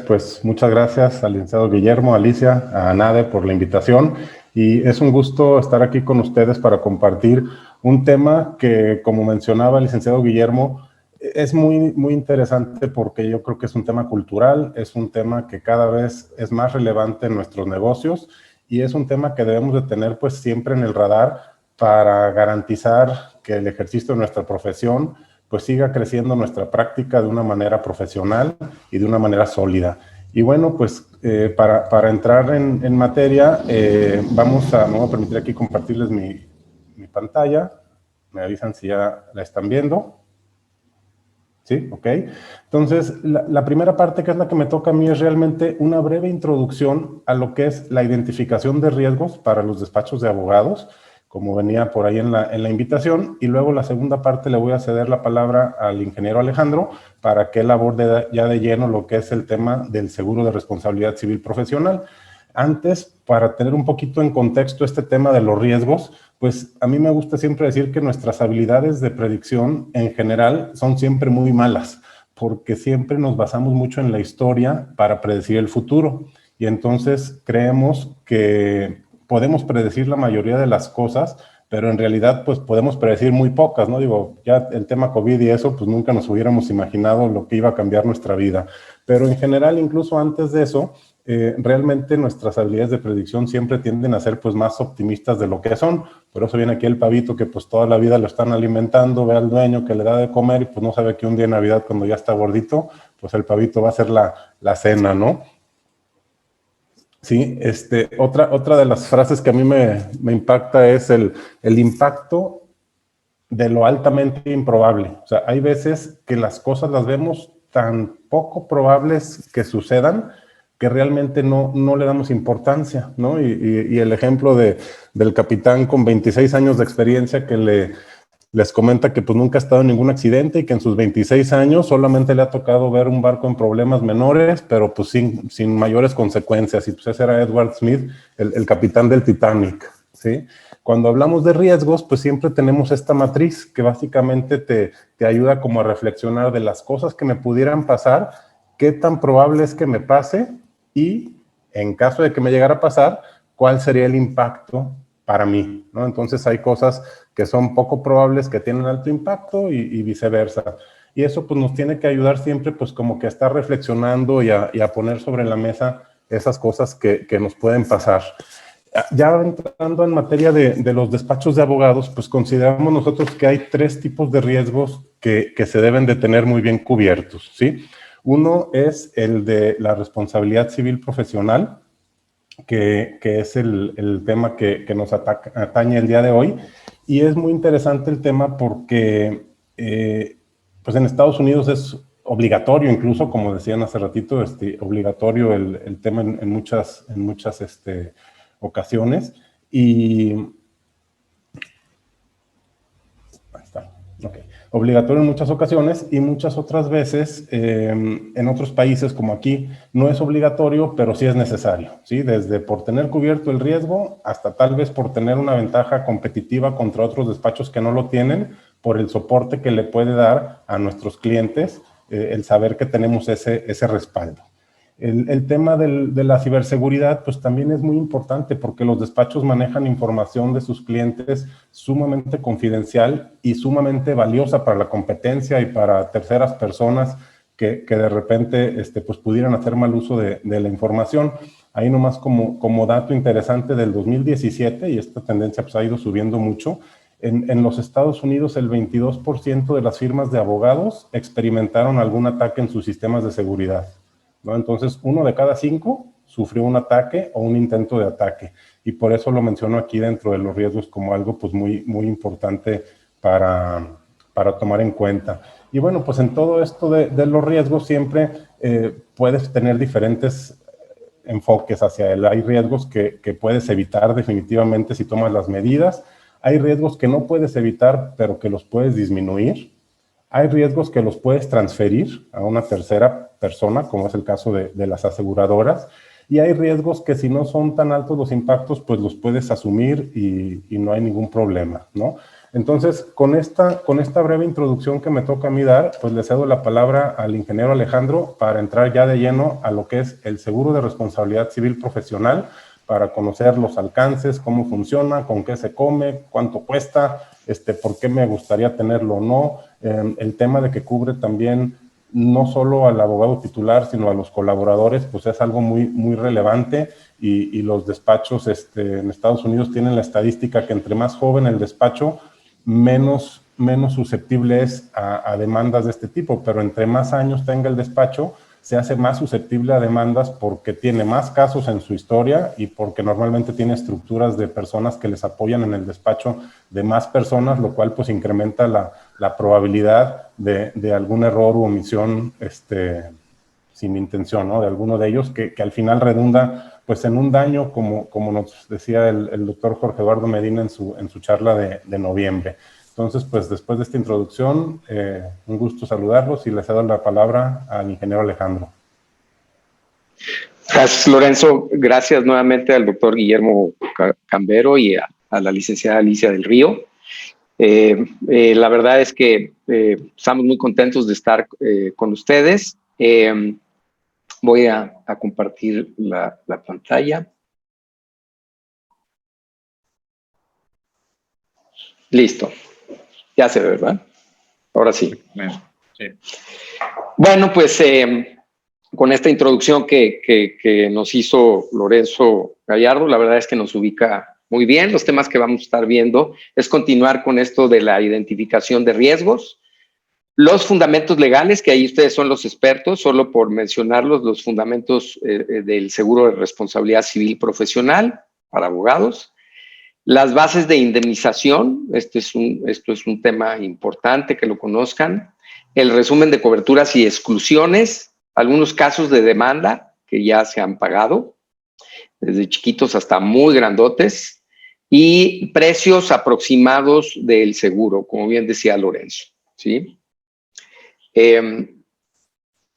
pues muchas gracias al licenciado Guillermo, a Alicia, a Nade por la invitación. Y es un gusto estar aquí con ustedes para compartir un tema que, como mencionaba el licenciado Guillermo, es muy interesante porque yo creo que es un tema cultural, es un tema que cada vez es más relevante en nuestros negocios y es un tema que debemos de tener pues siempre en el radar para garantizar que el ejercicio de nuestra profesión pues siga creciendo nuestra práctica de una manera profesional y de una manera sólida. Y bueno, pues para entrar en materia, me voy a permitir aquí compartirles mi pantalla. Me avisan si ya la están viendo. ¿Sí? Ok. Entonces, la primera parte, que es la que me toca a mí, es realmente una breve introducción a lo que es la identificación de riesgos para los despachos de abogados, como venía por ahí en la invitación, y luego la segunda parte le voy a ceder la palabra al ingeniero Alejandro para que él aborde ya de lleno lo que es el tema del seguro de responsabilidad civil profesional. Antes, para tener un poquito en contexto este tema de los riesgos, pues a mí me gusta siempre decir que nuestras habilidades de predicción en general son siempre muy malas, porque siempre nos basamos mucho en la historia para predecir el futuro. Y entonces creemos que podemos predecir la mayoría de las cosas, pero en realidad pues podemos predecir muy pocas, ¿no? Digo, ya el tema COVID y eso, pues nunca nos hubiéramos imaginado lo que iba a cambiar nuestra vida. Pero en general, incluso antes de eso, realmente nuestras habilidades de predicción siempre tienden a ser pues más optimistas de lo que son. Por eso viene aquí el pavito que pues toda la vida lo están alimentando, ve al dueño que le da de comer y pues no sabe que un día de Navidad, cuando ya está gordito, pues el pavito va a ser la cena, ¿no? Sí, otra de las frases que a mí me impacta es el impacto de lo altamente improbable. O sea, hay veces que las cosas las vemos tan poco probables que sucedan que realmente no le damos importancia, ¿no? Y el ejemplo del capitán con 26 años de experiencia que les comenta que pues nunca ha estado en ningún accidente y que en sus 26 años solamente le ha tocado ver un barco en problemas menores, pero pues sin mayores consecuencias. Y pues ese era Edward Smith, el capitán del Titanic, ¿sí? Cuando hablamos de riesgos, pues siempre tenemos esta matriz que básicamente te ayuda como a reflexionar de las cosas que me pudieran pasar, qué tan probable es que me pase y en caso de que me llegara a pasar, cuál sería el impacto para mí, ¿no? Entonces hay cosas que son poco probables que tienen alto impacto y viceversa. Y eso pues nos tiene que ayudar siempre pues como que a estar reflexionando y a poner sobre la mesa esas cosas que nos pueden pasar. Ya entrando en materia de los despachos de abogados, pues consideramos nosotros que hay tres tipos de riesgos que se deben de tener muy bien cubiertos, ¿sí? Uno es el de la responsabilidad civil profesional, que es el tema que nos atañe el día de hoy. Y es muy interesante el tema porque pues en Estados Unidos es obligatorio, incluso como decían hace ratito, obligatorio el tema en muchas ocasiones. Y ahí está. Okay. Obligatorio en muchas ocasiones y muchas otras veces en otros países como aquí no es obligatorio, pero sí es necesario, ¿sí? Desde por tener cubierto el riesgo hasta tal vez por tener una ventaja competitiva contra otros despachos que no lo tienen, por el soporte que le puede dar a nuestros clientes el saber que tenemos ese respaldo. El tema de la ciberseguridad pues también es muy importante porque los despachos manejan información de sus clientes sumamente confidencial y sumamente valiosa para la competencia y para terceras personas que de repente pues pudieran hacer mal uso de la información. Ahí nomás como dato interesante del 2017, y esta tendencia pues ha ido subiendo mucho, en los Estados Unidos el 22% de las firmas de abogados experimentaron algún ataque en sus sistemas de seguridad, ¿no? Entonces, 1 de cada 5 sufrió un ataque o un intento de ataque. Y por eso lo menciono aquí dentro de los riesgos como algo pues muy importante para tomar en cuenta. Y bueno, pues en todo esto de los riesgos siempre puedes tener diferentes enfoques hacia él. Hay riesgos que puedes evitar definitivamente si tomas las medidas. Hay riesgos que no puedes evitar, pero que los puedes disminuir. Hay riesgos que los puedes transferir a una tercera persona, como es el caso de las aseguradoras, y hay riesgos que si no son tan altos los impactos, pues los puedes asumir y no hay ningún problema, ¿no? Entonces, con esta breve introducción que me toca a mí dar, pues le cedo la palabra al ingeniero Alejandro para entrar ya de lleno a lo que es el seguro de responsabilidad civil profesional, para conocer los alcances, cómo funciona, con qué se come, cuánto cuesta, por qué me gustaría tenerlo o no, el tema de que cubre también no solo al abogado titular, sino a los colaboradores, pues es algo muy relevante, y los despachos en Estados Unidos tienen la estadística que entre más joven el despacho, menos susceptible es a demandas de este tipo, pero entre más años tenga el despacho, se hace más susceptible a demandas porque tiene más casos en su historia y porque normalmente tiene estructuras de personas que les apoyan en el despacho de más personas, lo cual pues incrementa la probabilidad de algún error u omisión sin intención, ¿no? De alguno de ellos que al final redunda pues en un daño, como nos decía el doctor Jorge Eduardo Medina en su charla de noviembre. Entonces, pues después de esta introducción, un gusto saludarlos y les cedo la palabra al ingeniero Alejandro. Gracias, Lorenzo. Gracias nuevamente al doctor Guillermo Cambero y a la licenciada Alicia del Río. La verdad es que estamos muy contentos de estar con ustedes. Voy a compartir la pantalla. Listo. Ya se ve, ¿verdad? Ahora sí. Sí. Bueno, pues con esta introducción que nos hizo Lorenzo Gallardo, la verdad es que nos ubica muy bien. Los temas que vamos a estar viendo es continuar con esto de la identificación de riesgos, los fundamentos legales, que ahí ustedes son los expertos, solo por mencionarlos, los fundamentos del seguro de responsabilidad civil profesional para abogados, las bases de indemnización, esto es un tema importante que lo conozcan, el resumen de coberturas y exclusiones, algunos casos de demanda que ya se han pagado, desde chiquitos hasta muy grandotes, y precios aproximados del seguro, como bien decía Lorenzo, ¿sí?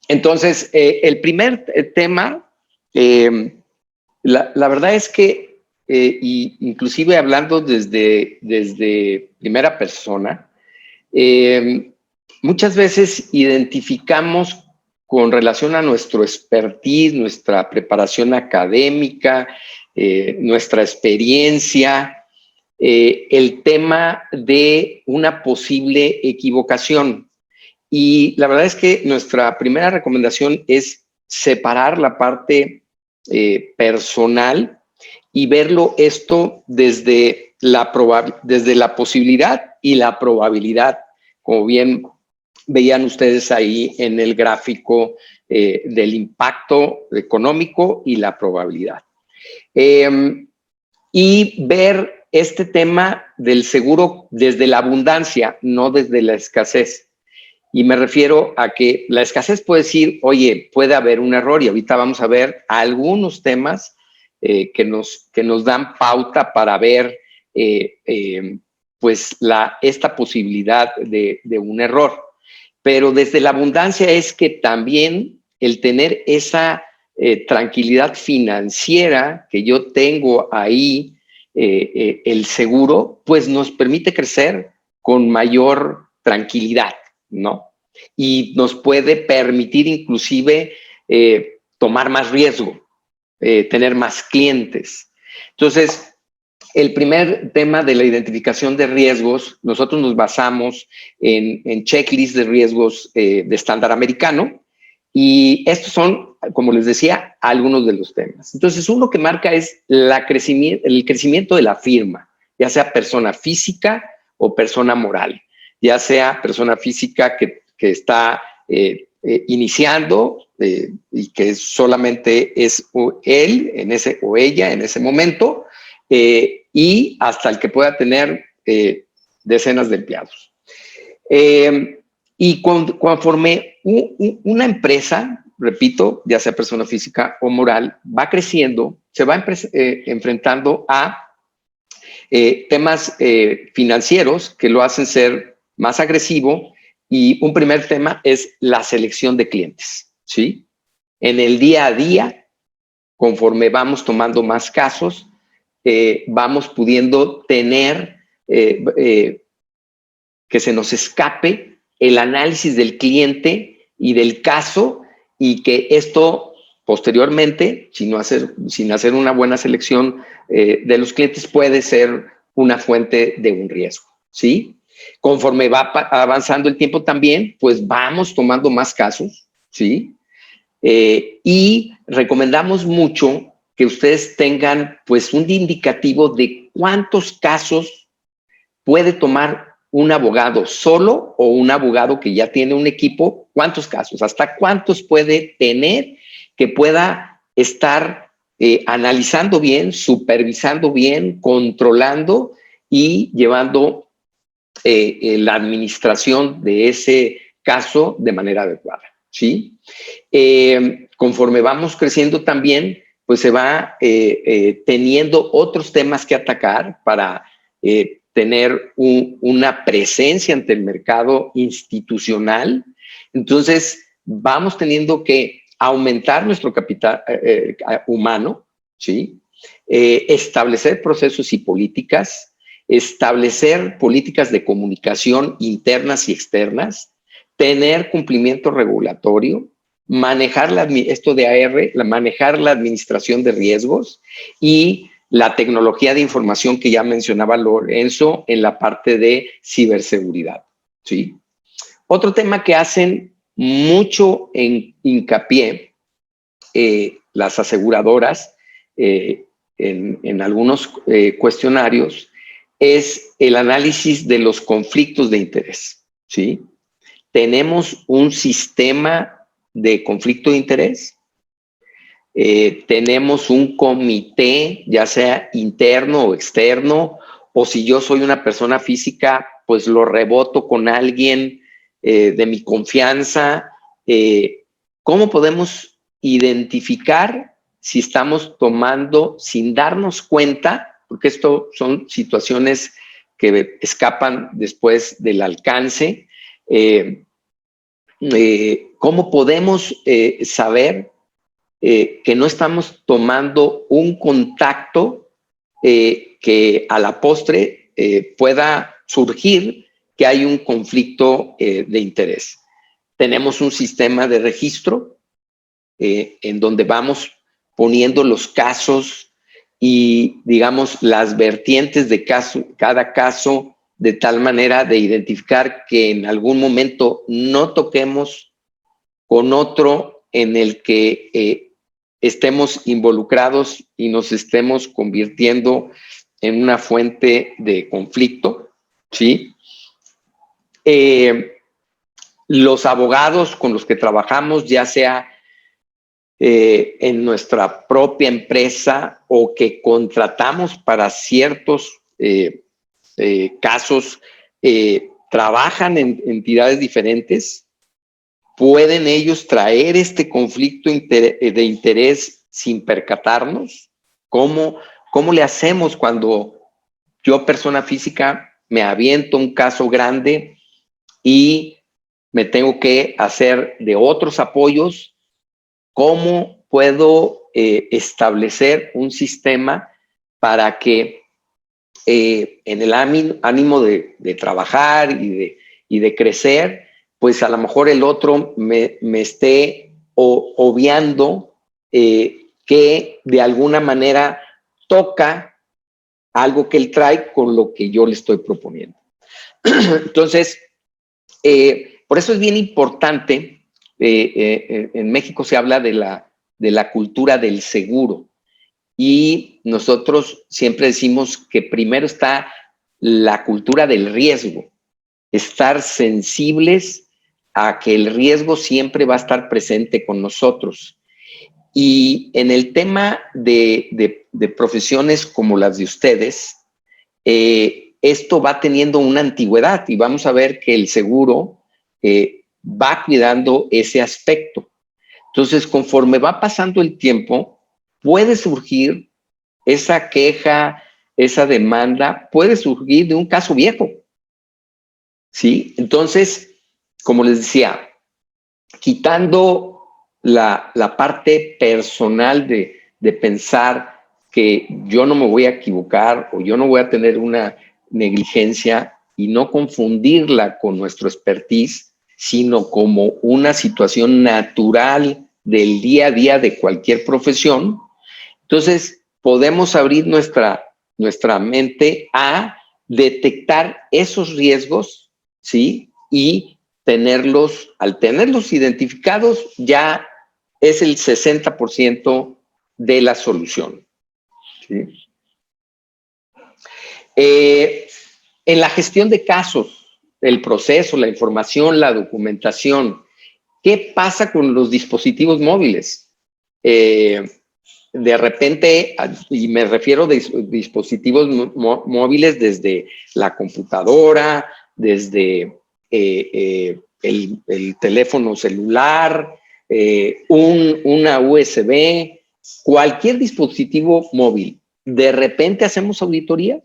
Entonces, el primer tema, la verdad es que, y inclusive hablando desde primera persona, muchas veces identificamos con relación a nuestro expertise, nuestra preparación académica, nuestra experiencia, el tema de una posible equivocación. Y la verdad es que nuestra primera recomendación es separar la parte personal y verlo esto desde la posibilidad y la probabilidad, como bien veían ustedes ahí en el gráfico del impacto económico y la probabilidad. Y ver este tema del seguro desde la abundancia, no desde la escasez. Y me refiero a que la escasez puede decir, oye, puede haber un error, y ahorita vamos a ver algunos temas que nos dan pauta para ver pues esta posibilidad de un error. Pero desde la abundancia es que también el tener esa tranquilidad financiera que yo tengo ahí, el seguro, pues nos permite crecer con mayor tranquilidad, ¿no? Y nos puede permitir inclusive tomar más riesgo, tener más clientes. Entonces, el primer tema de la identificación de riesgos, nosotros nos basamos en checklist de riesgos de estándar americano, y estos son, como les decía, algunos de los temas. Entonces, uno que marca es el crecimiento de la firma, ya sea persona física o persona moral, ya sea persona física que está iniciando y que solamente es él en ese, o ella en ese momento, y hasta el que pueda tener decenas de empleados. Y conforme una empresa, repito, ya sea persona física o moral, va creciendo, se va enfrentando a temas financieros que lo hacen ser más agresivo, y un primer tema es la selección de clientes, ¿sí? En el día a día, conforme vamos tomando más casos, vamos pudiendo tener que se nos escape el análisis del cliente y del caso, y que esto posteriormente, sin hacer una buena selección de los clientes, puede ser una fuente de un riesgo, ¿sí? Conforme va avanzando el tiempo también, pues vamos tomando más casos, ¿sí? Y recomendamos mucho que ustedes tengan pues un indicativo de cuántos casos puede tomar un abogado solo o un abogado que ya tiene un equipo, cuántos casos, hasta cuántos puede tener que pueda estar analizando bien, supervisando bien, controlando y llevando la administración de ese caso de manera adecuada, ¿sí? Conforme vamos creciendo también, pues se va teniendo otros temas que atacar para tener una presencia ante el mercado institucional. Entonces, vamos teniendo que aumentar nuestro capital humano, ¿sí? Establecer procesos y políticas, establecer políticas de comunicación internas y externas, tener cumplimiento regulatorio, manejar esto de AR, manejar la administración de riesgos y la tecnología de información que ya mencionaba Lorenzo en la parte de ciberseguridad, ¿sí? Otro tema que hacen mucho hincapié las aseguradoras en algunos cuestionarios es el análisis de los conflictos de interés, ¿sí? Tenemos un sistema de conflicto de interés, tenemos un comité, ya sea interno o externo, o si yo soy una persona física, pues lo reboto con alguien de mi confianza. ¿Cómo podemos identificar si estamos tomando sin darnos cuenta? Porque esto son situaciones que escapan después del alcance. ¿Cómo podemos saber que no estamos tomando un contacto que a la postre pueda surgir que hay un conflicto de interés? Tenemos un sistema de registro en donde vamos poniendo los casos y, digamos, las vertientes de cada caso, de tal manera de identificar que en algún momento no toquemos con otro en el que estemos involucrados y nos estemos convirtiendo en una fuente de conflicto, ¿sí? Los abogados con los que trabajamos, ya sea en nuestra propia empresa o que contratamos para ciertos casos, trabajan en entidades diferentes. ¿Pueden ellos traer este conflicto de interés sin percatarnos? ¿Cómo le hacemos cuando yo, persona física, me aviento un caso grande y me tengo que hacer de otros apoyos? ¿Cómo puedo establecer un sistema para que en el ánimo de trabajar y de crecer, pues a lo mejor el otro me esté obviando que de alguna manera toca algo que él trae con lo que yo le estoy proponiendo? Entonces, por eso es bien importante, en México se habla de la cultura del seguro, y nosotros siempre decimos que primero está la cultura del riesgo, estar sensibles a que el riesgo siempre va a estar presente con nosotros. Y en el tema de profesiones como las de ustedes, esto va teniendo una antigüedad y vamos a ver que el seguro va cuidando ese aspecto. Entonces, conforme va pasando el tiempo, puede surgir esa queja, esa demanda, puede surgir de un caso viejo, ¿sí? Entonces, como les decía, quitando la parte personal de pensar que yo no me voy a equivocar o yo no voy a tener una negligencia, y no confundirla con nuestro expertise, sino como una situación natural del día a día de cualquier profesión, entonces podemos abrir nuestra mente a detectar esos riesgos, ¿sí? Y al tenerlos identificados, ya es el 60% de la solución, ¿sí? En la gestión de casos, el proceso, la información, la documentación, ¿qué pasa con los dispositivos móviles? De repente, y me refiero a dispositivos móviles desde la computadora, desde el teléfono celular, una USB, cualquier dispositivo móvil. De repente hacemos auditoría.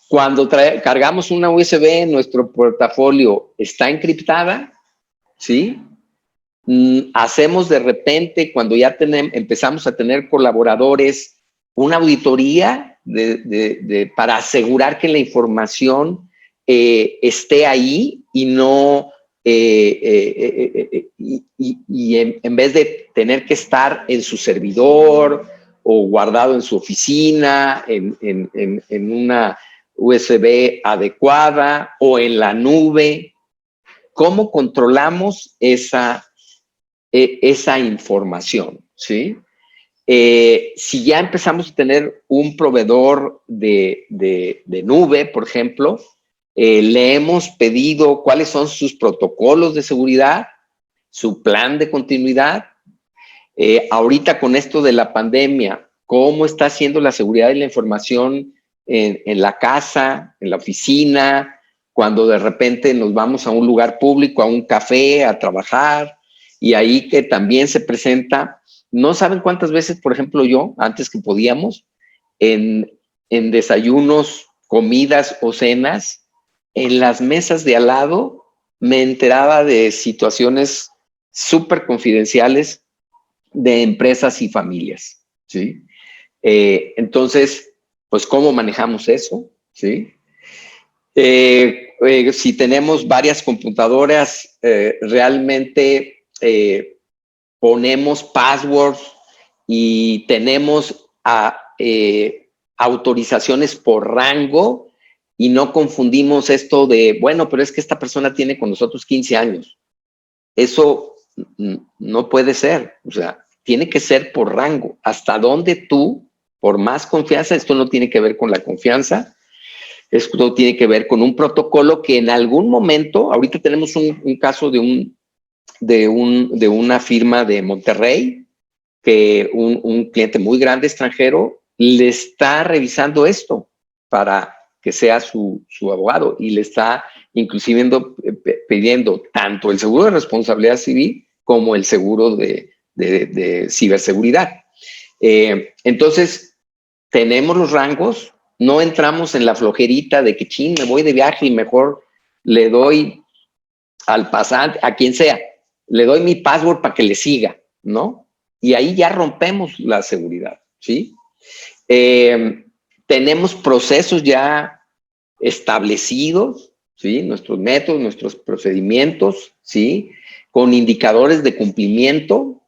Cuando cargamos una USB, nuestro portafolio está encriptada, ¿sí? Hacemos de repente, cuando ya empezamos a tener colaboradores, una auditoría para asegurar que la información esté ahí y no, en vez de tener que estar en su servidor o guardado en su oficina, en una USB adecuada o en la nube. ¿Cómo controlamos esa información? ¿Sí? Si ya empezamos a tener un proveedor de nube, por ejemplo, le hemos pedido cuáles son sus protocolos de seguridad, su plan de continuidad. Ahorita con esto de la pandemia, ¿cómo está haciendo la seguridad de la información en la casa, en la oficina, cuando de repente nos vamos a un lugar público, a un café, a trabajar? Y ahí que también se presenta, no saben cuántas veces, por ejemplo, yo, antes que podíamos, en desayunos, comidas o cenas, en las mesas de al lado, me enteraba de situaciones súper confidenciales de empresas y familias, ¿sí? Entonces, pues, ¿cómo manejamos eso? ¿Sí? Si tenemos varias computadoras, realmente ponemos passwords y tenemos autorizaciones por rango y no confundimos esto de, bueno, pero es que esta persona tiene con nosotros 15 años. Eso no puede ser, o sea, tiene que ser por rango. Hasta donde tú, por más confianza, esto no tiene que ver con la confianza, esto tiene que ver con un protocolo que en algún momento, ahorita tenemos un caso de una firma de Monterrey, que un cliente muy grande extranjero le está revisando esto para que sea su abogado y le está inclusive pidiendo tanto el seguro de responsabilidad civil como el seguro de ciberseguridad. Entonces, tenemos los rangos, no entramos en la flojerita de que, ching, me voy de viaje y mejor le doy al pasante, a quien sea, le doy mi password para que le siga, ¿no? Y ahí ya rompemos la seguridad, ¿sí? Tenemos procesos ya establecidos, ¿sí? Nuestros métodos, nuestros procedimientos, ¿sí? Con indicadores de cumplimiento.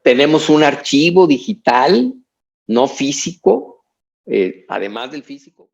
Tenemos un archivo digital, no físico, además del físico.